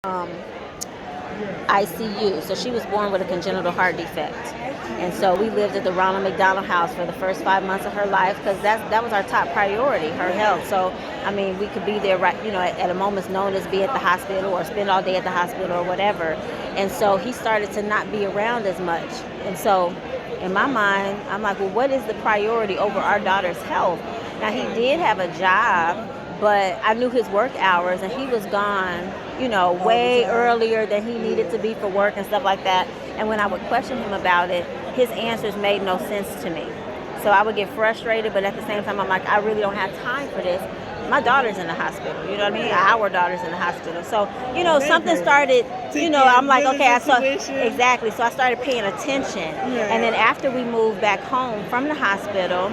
um, ICU. So she was born with a congenital heart defect. And so we lived at the Ronald McDonald House for the first 5 months of her life because that was our top priority, her health. So, I mean, we could be there, right, at a moment's notice, be at the hospital or spend all day at the hospital or whatever. And so he started to not be around as much. And so in my mind, I'm like, well, what is the priority over our daughter's health? Now, he did have a job, but I knew his work hours, and he was gone, way earlier than he needed to be for work and stuff like that. And when I would question him about it, his answers made no sense to me. So I would get frustrated, but at the same time, I'm like, I really don't have time for this. My daughter's in the hospital, you know what I mean? Our daughter's in the hospital. So, something started, I'm like, okay, exactly. So I started paying attention. And then after we moved back home from the hospital,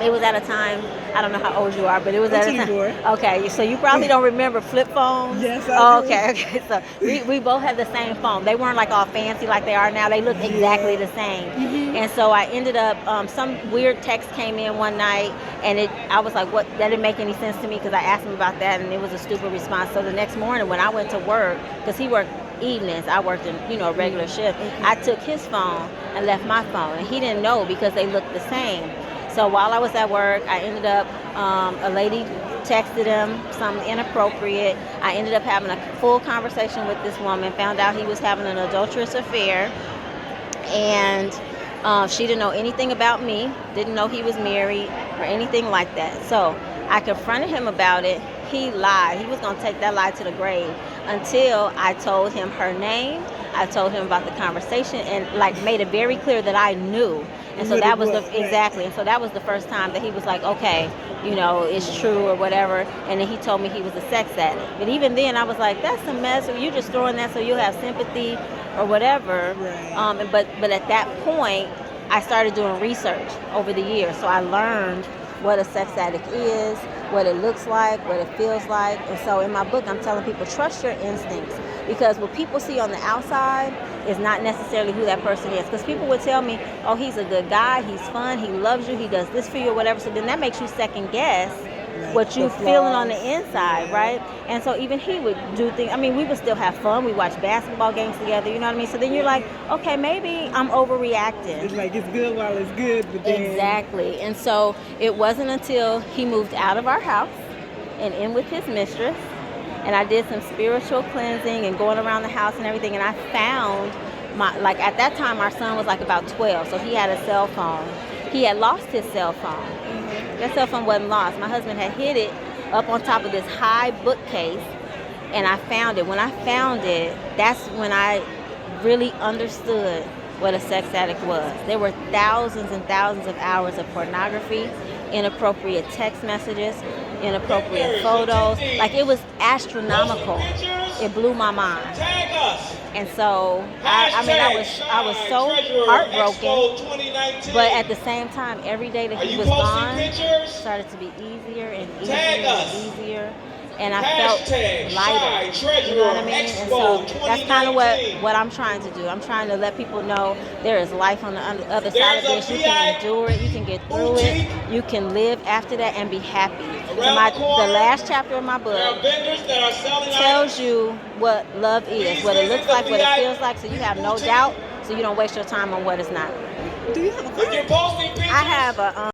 it was at a time, I don't know how old you are, but it was at a time. Okay, so you probably don't remember flip phones? Yes, I do. Okay. So we both had the same phone. They weren't like all fancy like they are now. They looked exactly the same. And so I ended up, some weird text came in one night, and I was like, what? That didn't make any sense to me because I asked him about that, and it was a stupid response. So the next morning when I went to work, because he worked evenings, I worked in, a regular shift, I took his phone and left my phone, and he didn't know because they looked the same. So while I was at work, I ended up, a lady texted him something inappropriate. I ended up having a full conversation with this woman, found out he was having an adulterous affair, and she didn't know anything about me, didn't know he was married or anything like that. So I confronted him about it. He lied. He was going to take that lie to the grave until I told him her name. I told him about the conversation and made it very clear that I knew. And so that was exactly. And so that was the first time that he was like, okay, it's true or whatever. And then he told me he was a sex addict. But even then I was like, that's a mess. Or you just throwing that so you'll have sympathy or whatever. Right. But at that point, I started doing research over the years. So I learned what a sex addict is, what it looks like, what it feels like. And so in my book, I'm telling people, trust your instincts, because what people see on the outside is not necessarily who that person is. Because people would tell me, oh, he's a good guy, he's fun, he loves you, he does this for you or whatever. So then that makes you second guess what you feeling on the inside, right? And so even he would do things. I mean, we would still have fun. We watch basketball games together, you know what I mean? So then you're like, okay, maybe I'm overreacting. It's like it's good while it's good, but then... Exactly. And so it wasn't until he moved out of our house and in with his mistress, and I did some spiritual cleansing and going around the house and everything, and I found at that time our son was about 12, so he had a cell phone. He had lost his cell phone. That cell phone wasn't lost. My husband had hid it up on top of this high bookcase, and I found it. When I found it, that's when I really understood what a sex addict was. There were thousands and thousands of hours of pornography, inappropriate text messages, inappropriate photos. It was astronomical. It blew my mind. And so I was so heartbroken, but at the same time, every day that he was gone started to be easier and easier and easier, and I felt lighter. You know what I mean? And so that's kind of what I'm trying to do. I'm trying to let people know there is life on the other side of this. You can endure it. You can get through it. You can live after that and be happy. So the last chapter of my book tells you what love is, what it looks like, what it feels like, so you have no doubt, so you don't waste your time on what is not. Do you have a car? I have a